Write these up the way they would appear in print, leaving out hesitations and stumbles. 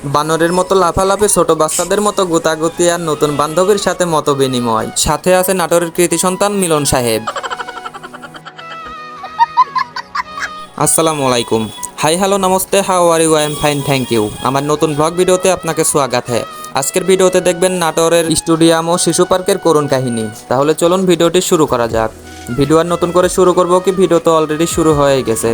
বানরের মতো লাফালাফি, ছোট বাচ্চাদের মতো গুতাগুতি আর নতুন বান্ধবীর সাথে মত বিনিময়। সাথে আছে নাটোরের কৃতি সন্তান মিলন সাহেব। আসসালামু আলাইকুম। হাই হ্যালো নমস্তে, how are you? I am fine, thank you. আমার নতুন ব্লগ ভিডিওতে আপনাকে স্বাগত হ্যাঁ। আজকের ভিডিওতে দেখবেন নাটোরের স্টেডিয়াম ও শিশু পার্কের করুণ কাহিনী। তাহলে চলুন ভিডিওটি শুরু করা যাক। ভিডিও আর নতুন করে শুরু করব কি, ভিডিও তো অলরেডি শুরু হয়ে গেছে।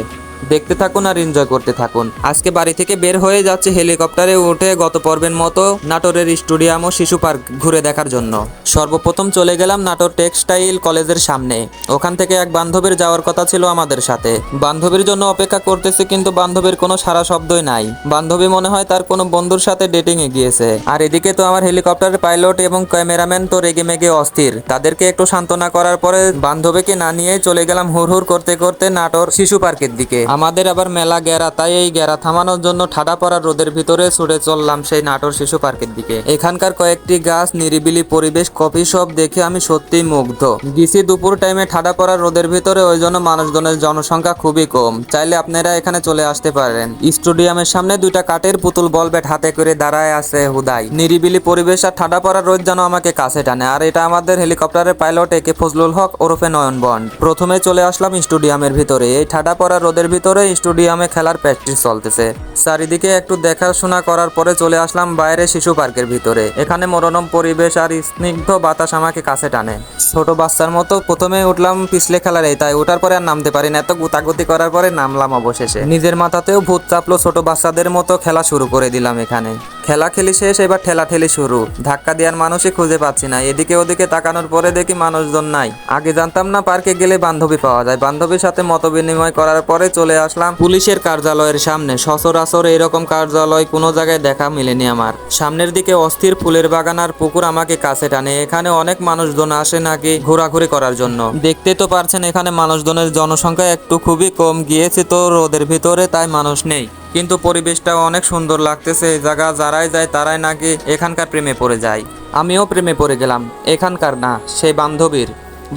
দেখতে থাকুন আর এনজয় করতে থাকুন। আজকে বাড়ি থেকে বের হয়ে যাচ্ছে হেলিকপ্টারে উঠে গত পর্বের মতো নাটোরের স্টেডিয়াম ও শিশু পার্ক ঘুরে দেখার জন্য। সর্বপ্রথম চলে গেলাম নাটোর টেক্সটাইল কলেজের সামনে। ওখান থেকে এক বান্ধবীর যাওয়ার কথা ছিল আমাদের সাথে। বান্ধবীর জন্য অপেক্ষা করতেছি, কিন্তু বান্ধবীর কোনো সারা শব্দই নাই। বান্ধবী মনে হয় তার কোনো বন্ধুর সাথে ডেটিং এ গিয়েছে। আর এদিকে তো আমার হেলিকপ্টারের পাইলট এবং ক্যামেরাম্যান তো রেগে মেগে অস্থির। তাদেরকে একটু সান্ত্বনা করার পরে বান্ধবীকে না নিয়ে চলে গেলাম হুড় করতে করতে নাটোর শিশু পার্কের দিকে। আমাদের আবার মেলা গেরা, তাই এই গেরা থামানোর জন্য ঠাডা পড়া রোদের ভিতরে ছুটে চললাম সেই নাটোর শিশু পার্কের দিকে। এখানকার কয়েকটি গাছ, নিরিবিলি পরিবেশ, কফি শপ দেখে আমি সত্যিই মুগ্ধ। গেছি দুপুর টাইমে ঠাডা পড়া রোদের ভিতরে, ওই জন্য মানুষজনের জনসংখ্যা খুবই কম। চাইলে আপনারা এখানে চলে আসতে পারেন। স্টেডিয়ামের সামনে দুইটা কাঠের পুতুল বল ব্যাট হাতে করে দাঁড়ায় আছে হুদাই। নিরিবিলি পরিবেশ আর ঠাডা পড়া রোদ যেন আমাকে কাছে টানে। আর এটা আমাদের হেলিকপ্টারের পাইলট একে ফজলুল হক ওরফে নয়ন বন্ড। প্রথমে চলে আসলাম স্টেডিয়ামের ভিতরে। এই ঠাডা পড়া রোদের ভিতরে স্টেডিয়ামে খেলার প্র্যাকটিস চলতেছে। চারিদিকে একটু দেখাশোনা করার পরে চলে আসলাম বাইরে শিশু পার্কের ভিতরে। এখানে মনোরম পরিবেশ আর স্নিগ্ধ বাতাস আমাকে কাছে টানে। ছোট বাচ্চার মতো প্রথমে উঠলাম পিছলে খেলার, তাই ওঠার পরে আর নামতে পারি না। এত গুতাগুতি করার পরে নামলাম অবশেষে। নিজের মাথাতেও ভূত চাপলো, ছোট বাচ্চাদের মতো খেলা শুরু করে দিলাম এখানে। খেলা খেলি শেষ, এবার ঠেলাঠেলি শুরু। ধাক্কা দেওয়ার মানুষই খুঁজে পাচ্ছি না। এদিকে ওদিকে তাকানোর পরে দেখি মানুষজন নাই। আগে জানতাম না পার্কে গেলে বান্ধবী পাওয়া যায়। বান্ধবীর সাথে মত বিনিময় করার পরে চলে আসলাম পুলিশের কার্যালয়ের সামনে। সচরাচর এরকম কার্যালয় কোনো জায়গায় দেখা মেলেনি আমার। সামনের দিকে অস্থির ফুলের বাগান আর পুকুর আমাকে কাছে টানে। এখানে অনেক মানুষজন আসে নাকি ঘোরাঘুরি করার জন্য। দেখতে তো পারছেন এখানে মানুষজনের জনসংখ্যা একটু খুবই কম। গিয়েছে তো রোদের ভিতরে, তাই মানুষ নেই, কিন্তু পরিবেশটা অনেক সুন্দর লাগতেছে। এই জায়গা যারাই যায় তারাই নাকি এখানকার প্রেমে পড়ে যায়। আমিও প্রেমে পড়ে গেলাম। এখানকার না, সেই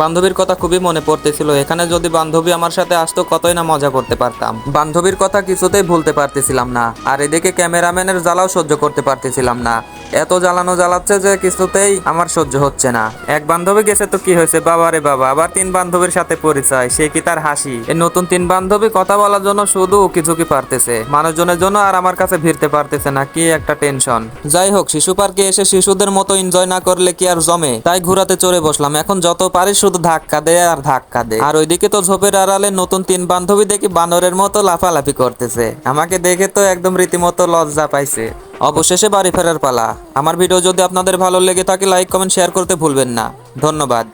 বান্ধবীর কথা খুবই মনে পড়তেছিল। এখানে যদি বান্ধবী আমার সাথে আসতো কতই না মজা করতে পারতাম। বান্ধবীর কথা কিছুতেই ভুলতে পারতেছিলাম না। আর এদিকে ক্যামেরাম্যানের জ্বালাও সহ্য করতে পারতেছিলাম না। এত জ্বালাচ্ছে যে কিছুতেই আমার সহ্য হচ্ছে না। এক বান্ধবী গেছে তো কি হয়েছে, বাবা রে বাবা, আবার তিন বান্ধবীর সাথে পরিচয়। সে কি তার হাসি! এই নতুন তিন বান্ধবী কথা বলার জন্য শুধু উকিঝুঁকি পারতেছে মানুষজনের জন্য, আর আমার কাছে ভিড়তে পারতেছে না। কি একটা টেনশন। যাই হোক, শিশু পার্কে এসে শিশুদের মতো এনজয় না করলে কি আর জমে, তাই ঘোরাতে চড়ে বসলাম। এখন যত পারি শুধু ধাক্কা দে আর ধাক্কা দে। আর ওইদিকে তো ঝোপের আড়ালে নতুন তিন বান্ধবী দেখি বানরের মতো লাফালাফি করতেছে। আমাকে দেখে তো একদম রীতিমতো লজ্জা পাইছে। অবশেষে বাড়ি ফেরার পালা। আমার ভিডিও যদি আপনাদের ভালো লেগে থাকে লাইক কমেন্ট শেয়ার করতে ভুলবেন না। ধন্যবাদ।